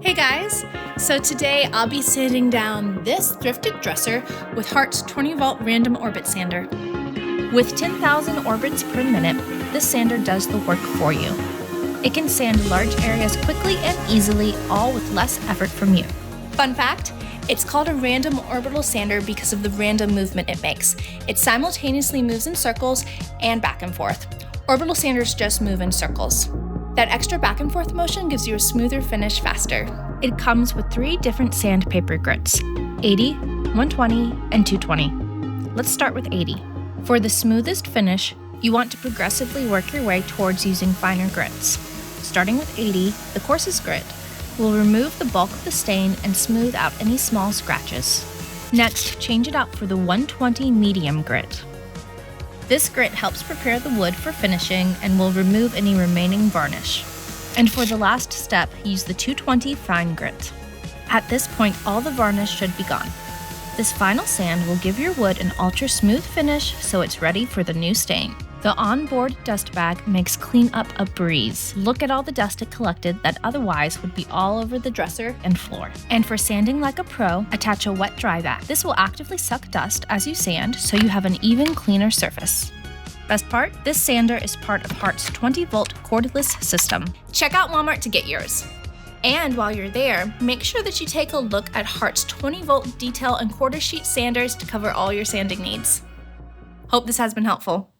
Hey guys! So today I'll be sanding down this thrifted dresser with HART's 20V random orbit sander. With 10,000 orbits per minute, this sander does the work for you. It can sand large areas quickly and easily, all with less effort from you. Fun fact, it's called a random orbital sander because of the random movement it makes. It simultaneously moves in circles and back and forth. Orbital sanders just move in circles. That extra back and forth motion gives you a smoother finish faster. It comes with 3 different sandpaper grits, 80, 120, and 220. Let's start with 80. For the smoothest finish, you want to progressively work your way towards using finer grits. Starting with 80, the coarsest grit, will remove the bulk of the stain and smooth out any small scratches. Next, change it out for the 120 medium grit. This grit helps prepare the wood for finishing and will remove any remaining varnish. And for the last step, use the 220 fine grit. At this point, all the varnish should be gone. This final sand will give your wood an ultra smooth finish so it's ready for the new stain. The onboard dust bag makes cleanup a breeze. Look at all the dust it collected that otherwise would be all over the dresser and floor. And for sanding like a pro, attach a wet dry vac. This will actively suck dust as you sand so you have an even cleaner surface. Best part? This sander is part of HART's 20V cordless system. Check out Walmart to get yours. And while you're there, make sure that you take a look at HART's 20V detail and quarter sheet sanders to cover all your sanding needs. Hope this has been helpful.